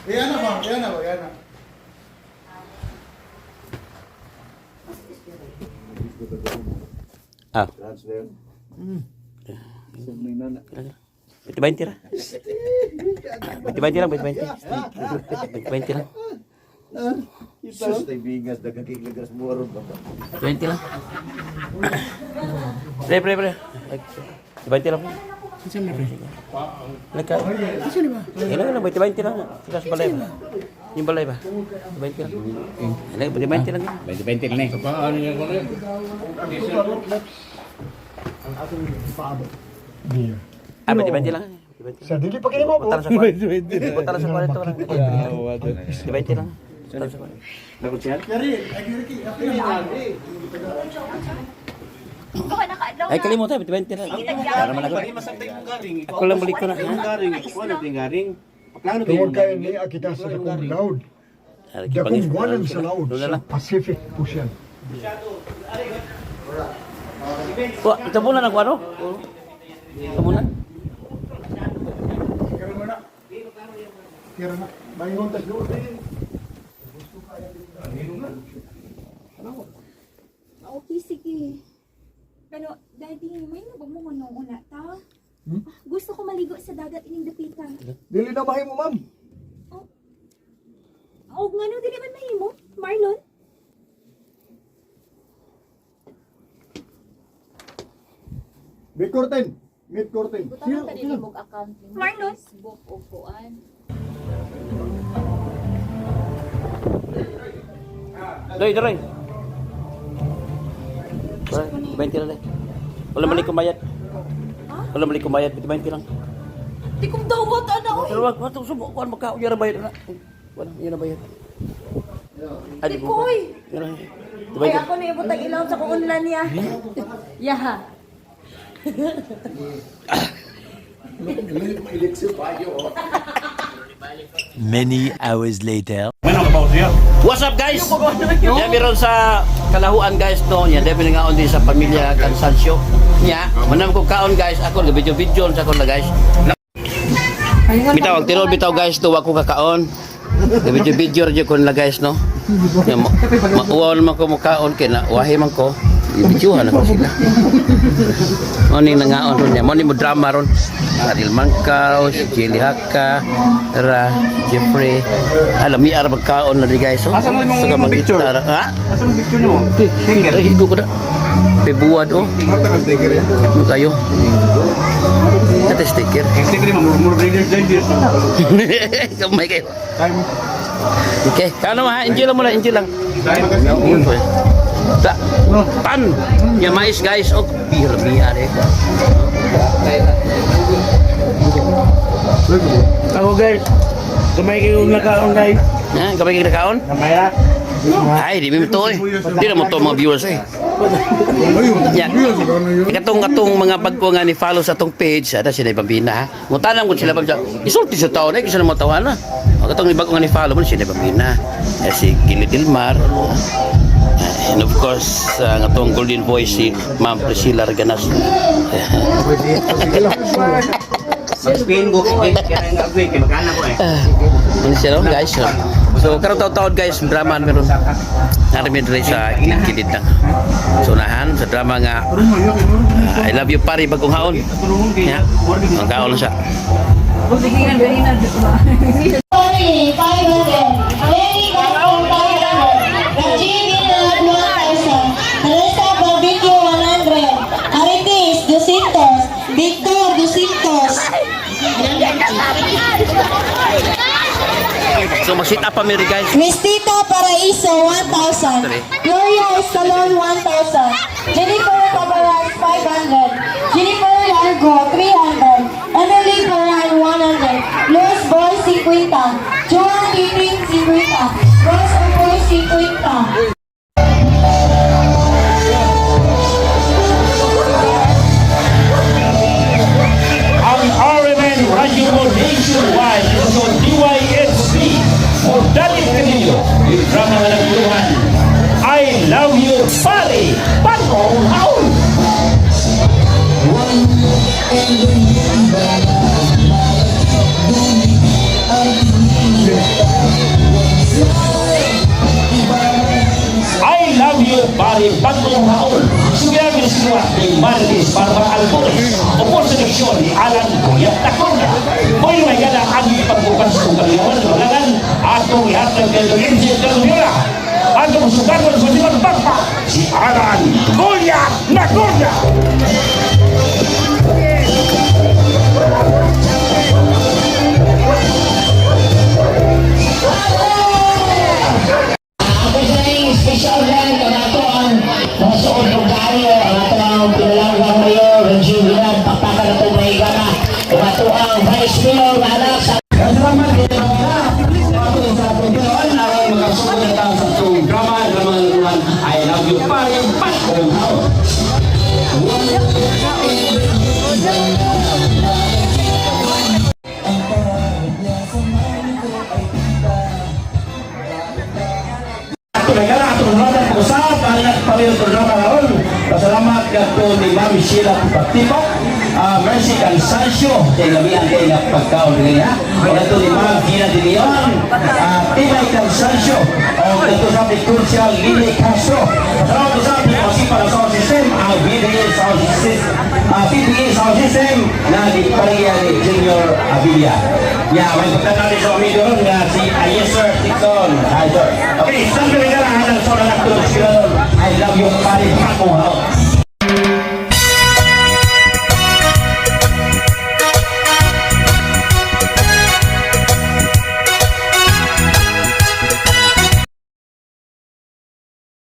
Ayan na ba? Ayan na ba? Ayan na. Ah. Transfer. Beti 20 lah. Beti 20 lang, beti 20. Beti 20 lang. Sus, tay bigas dagang kikigas mo ron ba. 20 lang. Pre. 20 lang. Saan na, pre? Leka. Saan ba? Ilang beti 20 lang. Tigas balay ba? Yung balay ba? 20 lang. Ilang beti 20 lang. 20 lang eh. Paano niya ko rin? Ah, beti 20 lang. Sa dili pa kayo mo po. Punta lang sa kwarto. Punta lang sa kwarto lang. Beti 20 lang. Punta lang sa kwarto. Dapat siya? Yari, ay Ricky, ako na. Ay, kalimutan, beti 20 lang. Para man ako. Ako lang balik ko na. Garing, wala ting garing. Plano Tuwag kayo ni Akita sa dakong loud. Dakong guwanan sa loud sa Pacific Ocean. Wah, ito muna na ano? Ito muna. Kira mo na. Kira na. Bayong tas doon. Okay, sige. Pero, Daddy, may nabag mo nung una, ta? Gusto ko maligo sa dagat ining dapitan. Dili na bahay mo, ma'am. O, nga no, dili man mahimo, Marlon? Mid curtain. Mid curtain. Butang ka din mong account ni Marlon? Facebook o kuan. Doy. 20 lang. Wala balik kumayat. Wala balik kumayat, beti 20 lang. Di kong dawat, anak. Pero wag mo subo kuan magka yara bayad na. Wala, yara bayad. Adi ko. Koy! Yara. Ay, ako na ibutang ilaw sa kuunlan niya. Yaha. Many hours later. What's up guys? Yan meron sa Kalahuan guys no. Yan definitely nga on din sa pamilya Cansancio. Nya, manam ko kaon guys. Ako video sa kon na guys. Bitaw tirol bitaw guys to ako kakaon. Video ra kon la guys no. Yan mauwaw man ko mukaon kay na wahi man ko. Ibidyuhan ako sila. Moni nangaon ron niya. Moni mo drama ron. Adil Mangkaw, si Jelly Haka, Ra, Jeffrey. Alam mi ara magkaon na di guys. So, Asa mo yung picture? Ha? Asa mo picture mo? Higo ko na. Pebuad oh. Mata ka sticker yan. Ano kayo? Ate sticker. Sticker mo, more Raiders Digest. Kamay kayo. Time. Okay. Kano ha? Enjoy lang muna. Enjoy lang. Tak. Pan. Ya mais guys. Oh, biar eh. Ako guys, kamay kayo nakaon guys. Ha, kapag nakaon? Kamay Ay, di mo to eh. Di na mo to mga viewers eh. Yan. Katong mga bagko nga ni follow sa tong page, ada sila Bambina ha. Mutanang ko sila Bambina. Isulti sa taon eh, kasi na matawan na. Katong ni bagko nga ni follow mo sila Bambina. Si Gilid Dilmar. And of course, ang atong golden voice si Ma'am Priscilla Arganas. Mag-spin book, kaya nga ako kay magkana ko eh. Ano siya no, guys? So, karong taon guys, drama meron. Naramid rin sa kilid na. So, nahan sa drama nga I love you pari bagong haon. Ya, ang kaon siya. Sorry, 500. Very good, 500. Rajini Nag 1,000. Teresa Barbecue 100. Aritis 200. Victor 200. So, mag-sit up pa Mary guys. Mistita Paraiso 1,000. Gloria Escalon 1,000. Jennifer Tabaras 500. Jennifer Largo 300. Emily Ferran 100. Luis Boy 50. Joan Titing 50. Rose Oboy 50. Ang RMN Radio Nationwide ito DYSP o Dalit Kanillo drama na nagpuruhan I Love You Pare Panong Haul One ni bagong haon. Sugyamin sinuwa ni Martis Barbara Alvarez. Upo sa leksyon ni Alan Goyat Taconda. Mo'y may gana ang ipagbukas kong kaliyawan sa balangan atong ihatag ng Lorenzo Calvera. Ang kamusugaton sa limang bagpa, si Alan Goyat Taconda. Ako sa yung special lang kanato ang masuod ng kayo ang ato ang pinalanggang mayor Reggie William pakpakan na ito may gana kanato ang vice mayor na anak sa Salamat din ang mga sa pagkakaroon na ang mga sumunod sa itong drama naman I love you pa rin bagong haon. Ato na gana, ato na naman pag-usap, ang nagpamilya programa ngayon. Pasalamat ka po ni Ma'am Sheila Pagtipo, Mercy Cansancio, kay gabihan kay napagkaon niya. O ito ni Ma'am Gina De Leon, Tinay Cansancio, o ito sa ni Crucial Lily Castro. Pasalamat sa ating masipa na sound system, ang PBA sound system na di Paria ni Junior Abilia. May pagkat natin sa amigo ron nga si Ayeser Tikton. Hi sir. Okay, saan ka rin ka lang sa mga nagtulog sila? I love you, pari, pakong hao.